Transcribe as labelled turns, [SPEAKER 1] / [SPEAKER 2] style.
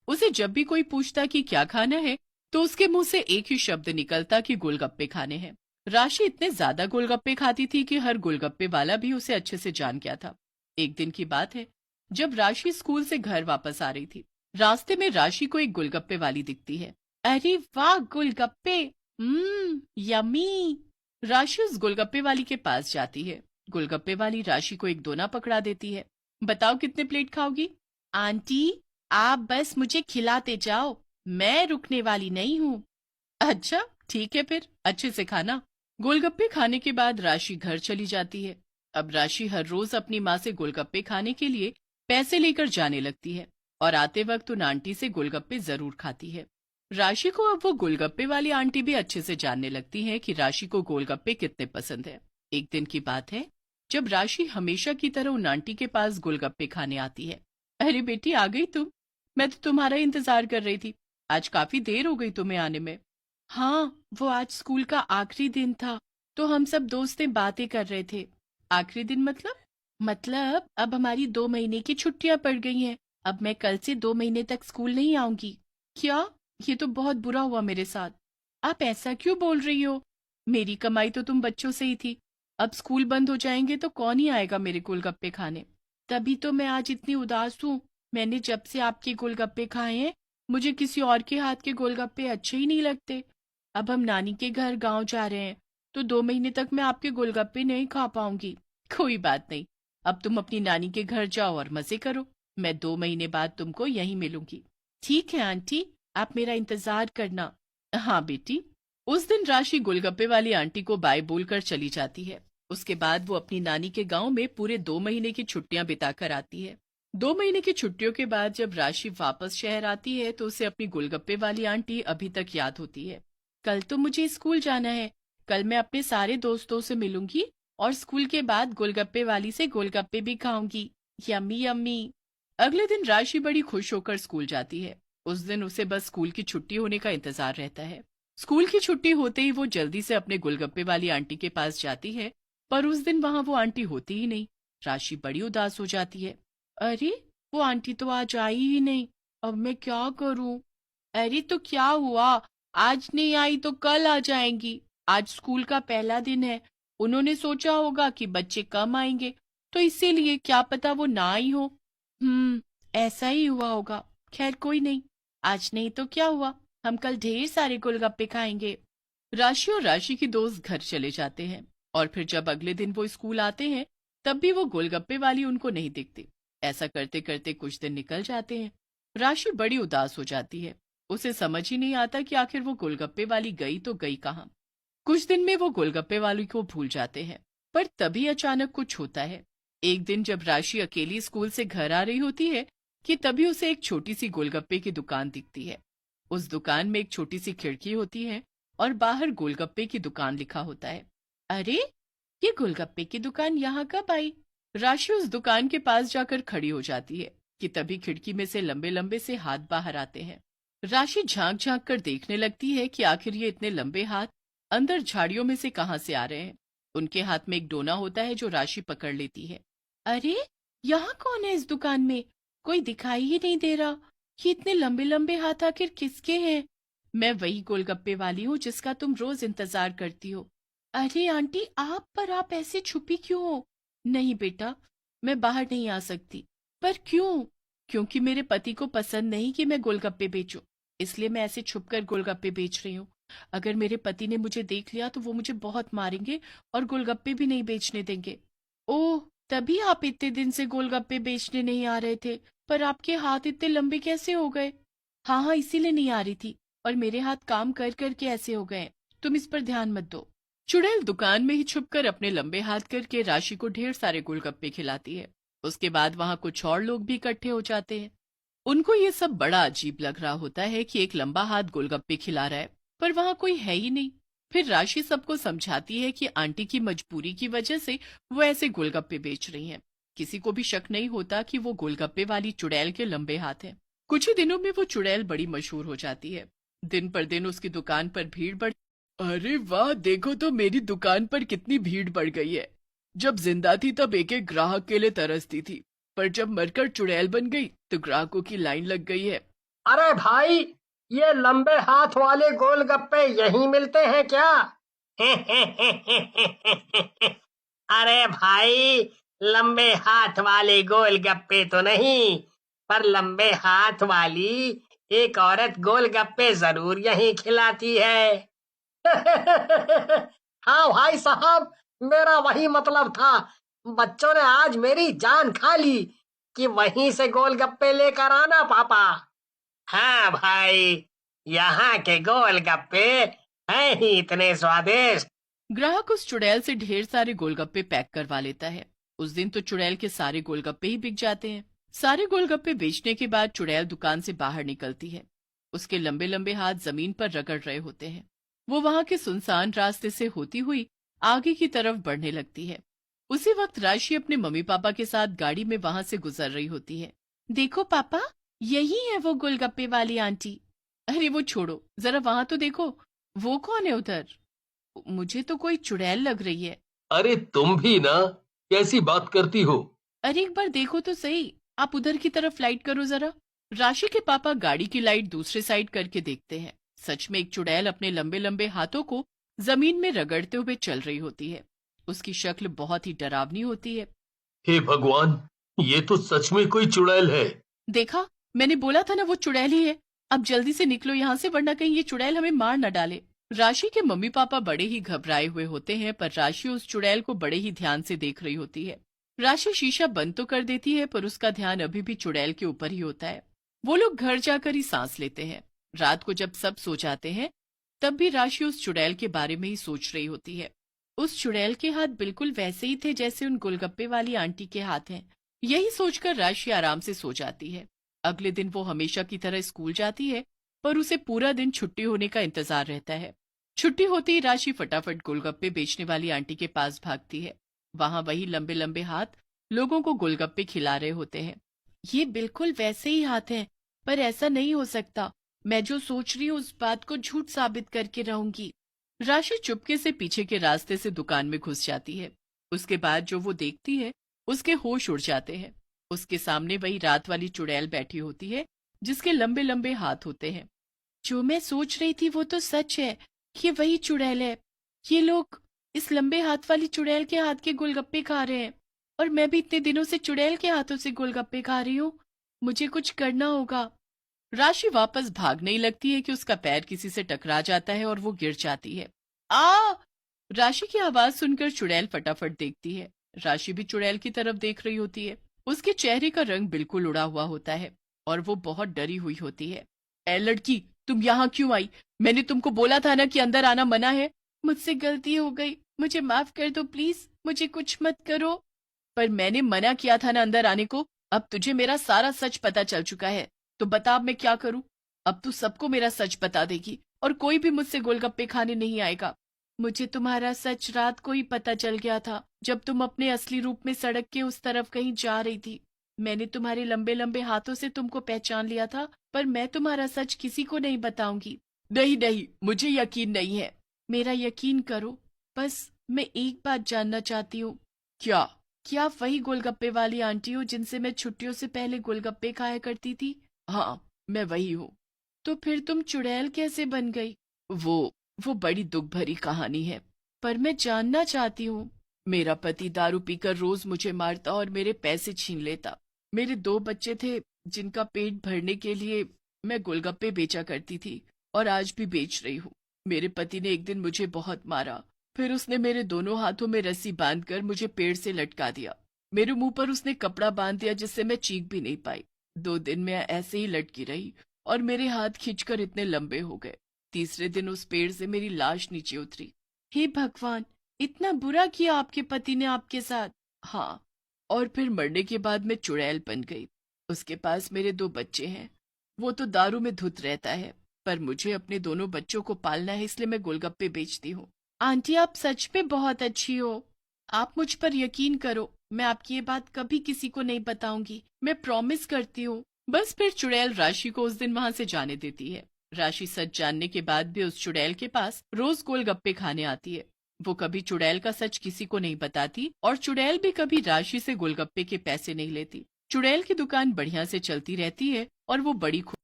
[SPEAKER 1] उसे जब भी कोई पूछता कि क्या खाना है तो उसके मुंह से एक ही शब्द निकलता कि गोलगप्पे खाने हैं। राशि इतने ज्यादा गोलगप्पे खाती थी कि हर गोलगप्पे वाला भी उसे अच्छे से जान गया था। एक दिन की बात है, जब राशि स्कूल से घर वापस आ रही थी। रास्ते में राशि को एक गोलगप्पे वाली दिखती है। अरे वाह, गोलगप्पे! यमी! राशि उस गोलगप्पे वाली के पास जाती है। गोलगप्पे वाली राशि को एक दोना पकड़ा देती है। बताओ कितने प्लेट खाओगी? आंटी, आप बस मुझे खिलाते जाओ, मैं रुकने वाली नहीं हूँ। अच्छा, ठीक है फिर अच्छे से खाना। गोलगप्पे खाने के बाद राशि घर चली जाती है। अब राशि हर रोज अपनी माँ से गोलगप्पे खाने के लिए पैसे लेकर जाने लगती है और आते वक्त उन आंटी से गोलगप्पे जरूर खाती है। राशि को अब वो गोलगप्पे वाली आंटी भी अच्छे से जानने लगती है कि राशि को गोलगप्पे कितने पसंद है। एक दिन की बात है, जब राशि हमेशा की तरह उन आंटी के पास गोलगप्पे खाने आती है। अरे बेटी, आ गई तुम? मैं तो तुम्हारा इंतजार कर रही थी। आज काफी देर हो गई तुम्हें आने में। हाँ, वो आज स्कूल का आखिरी दिन था, तो हम सब दोस्तें बातें कर रहे थे। आखिरी दिन मतलब? मतलब अब हमारी 2 महीने की छुट्टियां पड़ गई हैं। अब मैं कल से 2 महीने तक स्कूल नहीं आऊंगी। क्या? ये तो बहुत बुरा हुआ मेरे साथ। आप ऐसा क्यों बोल रही हो? मेरी कमाई तो तुम बच्चों से ही थी। अब स्कूल बंद हो जाएंगे तो कौन ही आएगा मेरे गोलगप्पे खाने? तभी तो मैं आज इतनी उदास हूँ। मैंने जब से आपके गोलगप्पे खाए हैं, मुझे किसी और के हाथ के गोलगप्पे अच्छे ही नहीं लगते। अब हम नानी के घर गांव जा रहे हैं, तो 2 महीने तक मैं आपके गोलगप्पे नहीं खा पाऊंगी। कोई बात नहीं, अब तुम अपनी नानी के घर जाओ और मजे करो। मैं 2 महीने बाद तुमको यहीं मिलूंगी। ठीक है आंटी, आप मेरा इंतजार करना। हाँ बेटी। उस दिन राशि गोलगप्पे वाली आंटी को बाय बोलकर चली जाती है। उसके बाद वो अपनी नानी के गांव में पूरे 2 महीने की छुट्टियां बिताकर आती है। 2 महीने की छुट्टियों के बाद जब राशि वापस शहर आती है तो उसे अपनी गोलगप्पे वाली आंटी अभी तक याद होती है। कल तो मुझे स्कूल जाना है। कल मैं अपने सारे दोस्तों से मिलूंगी और स्कूल के बाद गोलगप्पे वाली से गोलगप्पे भी खाऊंगी। Yummy yummy. अगले दिन राशि बड़ी खुश होकर स्कूल जाती है। उस दिन उसे बस स्कूल की छुट्टी होने का इंतजार रहता है। स्कूल की छुट्टी होते ही वो जल्दी से अपने गोलगप्पे वाली आंटी के पास जाती है, पर उस दिन वहां वो आंटी होती ही नहीं। राशि बड़ी उदास हो जाती है। अरे, वो आंटी तो आज आई ही नहीं। अब मैं क्या करूं? अरे तो क्या हुआ? आज नहीं आई तो कल आ जाएंगी। आज स्कूल का पहला दिन है। उन्होंने सोचा होगा कि बच्चे कम आएंगे, तो इसीलिए क्या पता वो ना आई हो। ऐसा ही हुआ होगा। खैर कोई नहीं, आज नहीं तो क्या हुआ, हम कल ढेर सारे गोलगप्पे खाएंगे। राशि और राशि की दोस्त घर चले जाते हैं और फिर जब अगले दिन वो स्कूल आते हैं तब भी वो गोलगप्पे वाली उनको नहीं दिखती। ऐसा करते करते कुछ दिन निकल जाते हैं। राशि बड़ी उदास हो जाती है। उसे समझ ही नहीं आता कि आखिर वो गोलगप्पे वाली गई तो गई कहाँ। कुछ दिन में वो गोलगप्पे वाली को भूल जाते हैं, पर तभी अचानक कुछ होता है। एक दिन जब राशि अकेली स्कूल से घर आ रही होती है कि तभी उसे एक छोटी सी गोलगप्पे की दुकान दिखती है। उस दुकान में एक छोटी सी खिड़की होती है और बाहर गोलगप्पे की दुकान लिखा होता है। अरे, ये गोलगप्पे की दुकान यहाँ कब आई? राशि उस दुकान के पास जाकर खड़ी हो जाती है कि तभी खिड़की में से लंबे लंबे से हाथ बाहर आते हैं। राशि झांक झांक कर देखने लगती है कि आखिर ये इतने लंबे हाथ अंदर झाड़ियों में से कहां से आ रहे हैं। उनके हाथ में एक डोना होता है जो राशि पकड़ लेती है। अरे, यहाँ कौन है इस दुकान में? कोई दिखाई ही नहीं दे रहा। ये इतने लंबे लंबे हाथ आखिर किसके हैं? मैं वही गोलगप्पे वाली हूँ जिसका तुम रोज इंतजार करती हो। अरे आंटी, आप ऐसे छुपी क्यों हो? नहीं बेटा, मैं बाहर नहीं आ सकती। पर क्यों? क्योंकि मेरे पति को पसंद नहीं कि मैं गोलगप्पे बेचूं, इसलिए मैं ऐसे छुपकर गोलगप्पे बेच रही हूँ। अगर मेरे पति ने मुझे देख लिया तो वो मुझे बहुत मारेंगे और गोलगप्पे भी नहीं बेचने देंगे। ओह, तभी आप इतने दिन से गोलगप्पे बेचने नहीं आ रहे थे। पर आपके हाथ इतने लंबे कैसे हो गए? हाँ हाँ, इसीलिए नहीं आ रही थी। और मेरे हाथ काम कर करके ऐसे हो गए। तुम इस पर ध्यान मत दो। चुड़ैल दुकान में ही छुपकर अपने लंबे हाथ करके राशि को ढेर सारे गोलगप्पे खिलाती है। उसके बाद वहां कुछ और लोग भी इकट्ठे हो जाते हैं। उनको ये सब बड़ा अजीब लग रहा होता है कि एक लंबा हाथ गोलगप्पे खिला रहा है, पर वहां कोई है ही नहीं। फिर राशि सबको समझाती है कि आंटी की मजबूरी की वजह से वो ऐसे गोलगप्पे बेच रही हैं। किसी को भी शक नहीं होता कि वो गोलगप्पे वाली चुड़ैल के लंबे हाथ हैं। कुछ ही दिनों में वो चुड़ैल बड़ी मशहूर हो जाती है। दिन पर दिन उसकी दुकान पर भीड़ बढ़। अरे वाह, देखो तो मेरी दुकान पर कितनी भीड़ बढ़ गई है। जब जिंदा थी तब एक एक ग्राहक के लिए तरसती थी, पर जब मरकर चुड़ैल बन गई तो ग्राहकों की लाइन लग गई है।
[SPEAKER 2] अरे भाई, ये लंबे हाथ वाले गोलगप्पे यहीं मिलते हैं क्या? अरे भाई, लंबे हाथ वाले गोलगप्पे तो नहीं, पर लंबे हाथ वाली एक औरत गोलगप्पे जरूर यहीं खिलाती है। हाँ भाई साहब, मेरा वही मतलब था। बच्चों ने आज मेरी जान खा ली कि वहीं से गोलगप्पे लेकर आना पापा। हाँ भाई, यहाँ के गोलगप्पे हैं ही इतने स्वादिष्ट।
[SPEAKER 1] ग्राहक उस चुड़ैल से ढेर सारे गोलगप्पे पैक करवा लेता है। उस दिन तो चुड़ैल के सारे गोलगप्पे ही बिक जाते हैं। सारे गोलगप्पे बेचने के बाद चुड़ैल दुकान से बाहर निकलती है। उसके लंबे लंबे हाथ जमीन पर रगड़ रहे होते हैं। वो वहां के सुनसान रास्ते से होती हुई आगे की तरफ बढ़ने लगती है। उसी वक्त राशि अपने मम्मी पापा के साथ गाड़ी में वहां से गुजर रही होती है। देखो पापा, यही है वो गोलगप्पे वाली आंटी। अरे वो छोड़ो, जरा वहां तो देखो, वो कौन है उधर? मुझे तो कोई चुड़ैल लग रही है।
[SPEAKER 3] अरे तुम भी ना, कैसी बात करती हो?
[SPEAKER 1] अरे एक बार देखो तो सही, आप उधर की तरफ लाइट करो जरा। राशि के पापा गाड़ी की लाइट दूसरे साइड करके देखते हैं। सच में एक चुड़ैल अपने लंबे लंबे हाथों को जमीन में रगड़ते हुए चल रही होती है। उसकी शक्ल बहुत ही डरावनी होती है।
[SPEAKER 3] हे भगवान, ये तो सच में कोई चुड़ैल है।
[SPEAKER 1] देखा, मैंने बोला था ना वो चुड़ैल ही है। अब जल्दी से निकलो यहाँ से, वरना कहीं ये चुड़ैल हमें मार न डाले। राशि के मम्मी पापा बड़े ही घबराए हुए होते हैं, पर राशि उस चुड़ैल को बड़े ही ध्यान से देख रही होती है। राशि शीशा बंद तो कर देती है, पर उसका ध्यान अभी भी चुड़ैल के ऊपर ही होता है। वो लोग घर जाकर ही सांस लेते हैं। रात को जब सब सो जाते हैं, तब भी राशि उस चुड़ैल के बारे में ही सोच रही होती है। उस चुड़ैल के हाथ बिल्कुल वैसे ही थे जैसे उन गोलगप्पे वाली आंटी के हाथ हैं। यही सोचकर राशि आराम से सो जाती है। अगले दिन वो हमेशा की तरह स्कूल जाती है, पर उसे पूरा दिन छुट्टी होने का इंतजार रहता है। छुट्टी होती ही राशि फटाफट गोलगप्पे बेचने वाली आंटी के पास भागती है। वहां वही लंबे लंबे हाथ लोगों को गोलगप्पे खिला रहे होते हैं। ये बिल्कुल वैसे ही हाथ हैं, पर ऐसा नहीं हो सकता। मैं जो सोच रही हूँ उस बात को झूठ साबित करके रहूंगी। राशि चुपके से पीछे के रास्ते से दुकान में घुस जाती है। उसके बाद जो वो देखती है, उसके होश उड़ जाते हैं। उसके सामने वही रात वाली चुड़ैल बैठी होती है, जिसके लंबे लंबे हाथ होते हैं। जो मैं सोच रही थी वो तो सच है, ये वही चुड़ैल है। ये लोग इस लंबे हाथ वाली चुड़ैल के हाथ के गोलगप्पे खा रहे हैं, और मैं भी इतने दिनों से चुड़ैल के हाथों से गोलगप्पे खा रही हूँ। मुझे कुछ करना होगा। राशि वापस भागने ही लगती है कि उसका पैर किसी से टकरा जाता है और वो गिर जाती है। आ! राशि की आवाज सुनकर चुड़ैल फटाफट देखती है। राशि भी चुड़ैल की तरफ देख रही होती है। उसके चेहरे का रंग बिल्कुल उड़ा हुआ होता है और वो बहुत डरी हुई होती है। ए लड़की, तुम यहाँ क्यों आई? मैंने तुमको बोला था ना कि अंदर आना मना है। मुझसे गलती हो गई, मुझे माफ कर दो प्लीज, मुझे कुछ मत करो। पर मैंने मना किया था ना अंदर आने को। अब तुझे मेरा सारा सच पता चल चुका है, तो बता अब मैं क्या करूं? अब तू सबको मेरा सच बता देगी और कोई भी मुझसे गोलगप्पे खाने नहीं आएगा। मुझे तुम्हारा सच रात को ही पता चल गया था, जब तुम अपने असली रूप में सड़क के उस तरफ कहीं जा रही थी। मैंने तुम्हारे लंबे लंबे हाथों से तुमको पहचान लिया था, पर मैं तुम्हारा सच किसी को नहीं बताऊंगी। नहीं नहीं, मुझे यकीन नहीं है। मेरा यकीन करो, बस मैं एक बात जानना चाहती हूँ। क्या? क्या आप वही गोलगप्पे वाली आंटी हो जिनसे मैं छुट्टियों से पहले गोलगप्पे खाया करती थी? हाँ, मैं वही हूँ। तो फिर तुम चुड़ैल कैसे बन गई? वो बड़ी दुख भरी कहानी है, पर मैं जानना चाहती हूँ। मेरा पति दारू पीकर रोज मुझे मारता और मेरे पैसे छीन लेता। मेरे 2 बच्चे थे जिनका पेट भरने के लिए मैं गोलगप्पे बेचा करती थी, और आज भी बेच रही हूँ। मेरे पति ने एक दिन मुझे बहुत मारा, फिर उसने मेरे दोनों हाथों में रस्सी बांधकर मुझे पेड़ से लटका दिया। मेरे मुंह पर उसने कपड़ा बांध दिया जिससे मैं चीख भी नहीं पाई। 2 दिन मैं ऐसे ही लटकी रही और मेरे हाथ खींचकर इतने लंबे हो गए। तीसरे दिन उस पेड़ से मेरी लाश नीचे उतरी। हे भगवान, इतना बुरा किया आपके पति ने आपके साथ? हाँ, और फिर मरने के बाद मैं चुड़ैल बन गई। उसके पास मेरे 2 बच्चे हैं। वो तो दारू में धुत रहता है, पर मुझे अपने दोनों बच्चों को पालना है, इसलिए मैं गोलगप्पे बेचती हूँ। आंटी, आप सच में बहुत अच्छी हो। आप मुझ पर यकीन करो, मैं आपकी ये बात कभी किसी को नहीं बताऊंगी, मैं प्रॉमिस करती हूँ। बस फिर चुड़ैल राशि को उस दिन वहां से जाने देती है। राशि सच जानने के बाद भी उस चुड़ैल के पास रोज गोलगप्पे खाने आती है। वो कभी चुड़ैल का सच किसी को नहीं बताती, और चुड़ैल भी कभी राशि से गोलगप्पे के पैसे नहीं लेती। चुड़ैल की दुकान बढ़िया से चलती रहती है और वो बड़ी